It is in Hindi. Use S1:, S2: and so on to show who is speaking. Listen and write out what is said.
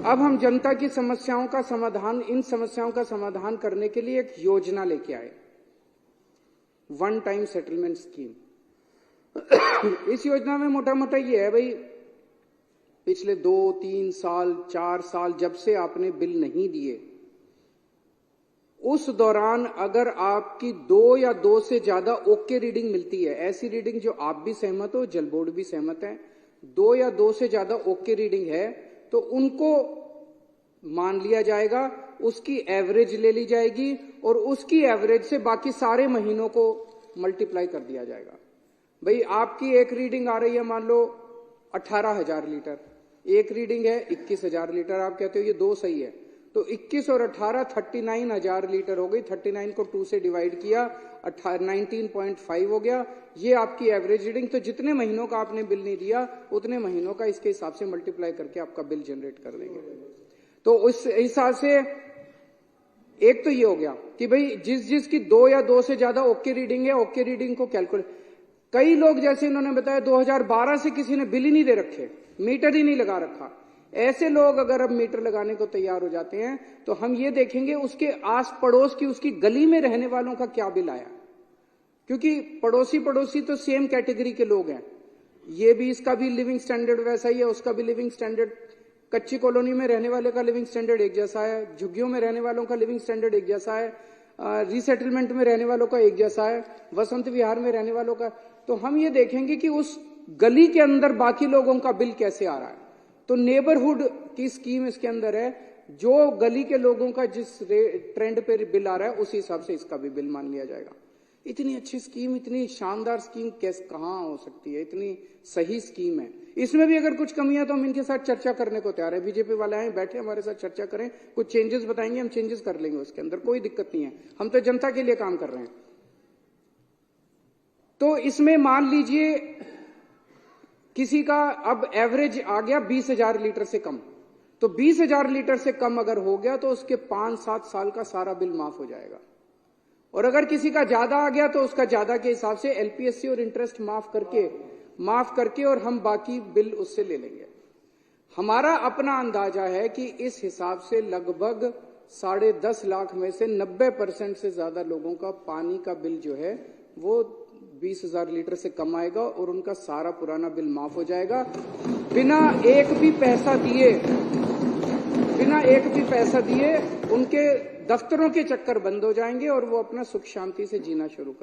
S1: अब हम जनता की समस्याओं का समाधान, इन समस्याओं का समाधान करने के लिए एक योजना लेके आए, वन टाइम सेटलमेंट स्कीम। इस योजना में मोटा मोटा ये है भाई, पिछले 2, 3 साल, 4 साल जब से आपने बिल नहीं दिए, उस दौरान अगर आपकी 2 या 2 से ज्यादा ओके रीडिंग मिलती है, ऐसी रीडिंग जो आप भी सहमत हो, जल बोर्ड भी सहमत है, 2 या 2 से ज्यादा ओके रीडिंग है, तो उनको मान लिया जाएगा, उसकी एवरेज ले ली जाएगी और उसकी एवरेज से बाकी सारे महीनों को मल्टीप्लाई कर दिया जाएगा। भाई आपकी एक रीडिंग आ रही है मान लो 18,000 लीटर, एक रीडिंग है 21,000 लीटर, आप कहते हो ये 2 सही है, तो 21 और 18 39,000 लीटर हो गई, 39 को 2 से डिवाइड किया 19.5 हो गया, ये आपकी एवरेज रीडिंग। तो जितने महीनों का आपने बिल नहीं दिया उतने महीनों का इसके हिसाब से मल्टीप्लाई करके आपका बिल जनरेट कर देंगे। तो उस हिसाब से एक तो ये हो गया कि भाई जिसकी 2 या 2 से ज्यादा ओके रीडिंग है, ओके रीडिंग को कैलकुलेट। कई लोग जैसे इन्होंने बताया 2012 से किसी ने बिल ही नहीं दे रखे, मीटर ही नहीं लगा रखा, ऐसे लोग अगर अब मीटर लगाने को तैयार हो जाते हैं तो हम ये देखेंगे उसके आस पड़ोस की, उसकी गली में रहने वालों का क्या बिल आया, क्योंकि पड़ोसी तो सेम कैटेगरी के लोग हैं, ये भी, इसका भी लिविंग स्टैंडर्ड वैसा ही है, उसका भी लिविंग स्टैंडर्ड, कच्ची कॉलोनी में रहने वाले का लिविंग स्टैंडर्ड एक जैसा है, झुग्गियों में रहने वालों का लिविंग स्टैंडर्ड एक जैसा है, रीसेटलमेंट में रहने वालों का एक जैसा है, वसंत विहार में रहने वालों का। तो हम ये देखेंगे कि उस गली के अंदर बाकी लोगों का बिल कैसे आ रहा है। तो नेबरहुड की स्कीम इसके अंदर है, जो गली के लोगों का जिस ट्रेंड पे बिल आ रहा है उसी हिसाब से इसका भी बिल मान लिया जाएगा। इतनी अच्छी स्कीम, इतनी शानदार स्कीम कैसे, कहां हो सकती है, इतनी सही स्कीम है। इसमें भी अगर कुछ कमियां तो हम इनके साथ चर्चा करने को तैयार है, बीजेपी वाले आए बैठे हमारे साथ चर्चा करें, कुछ चेंजेस बताएंगे, हम चेंजेस कर लेंगे, उसके अंदर कोई दिक्कत नहीं है, हम तो जनता के लिए काम कर रहे हैं। तो इसमें मान लीजिए किसी का अब एवरेज आ गया 20,000 लीटर से कम, तो 20,000 लीटर से कम अगर हो गया तो उसके 5-7 साल का सारा बिल माफ हो जाएगा, और अगर किसी का ज्यादा आ गया तो उसका ज्यादा के हिसाब से एलपीएससी और इंटरेस्ट माफ करके और हम बाकी बिल उससे ले लेंगे। हमारा अपना अंदाजा है कि इस हिसाब से लगभग 10.5 लाख में से 90% से ज्यादा लोगों का पानी का बिल जो है वो 20,000 लीटर से कम आएगा और उनका सारा पुराना बिल माफ हो जाएगा, बिना एक भी पैसा दिए उनके दफ्तरों के चक्कर बंद हो जाएंगे और वो अपना सुख शांति से जीना शुरू कर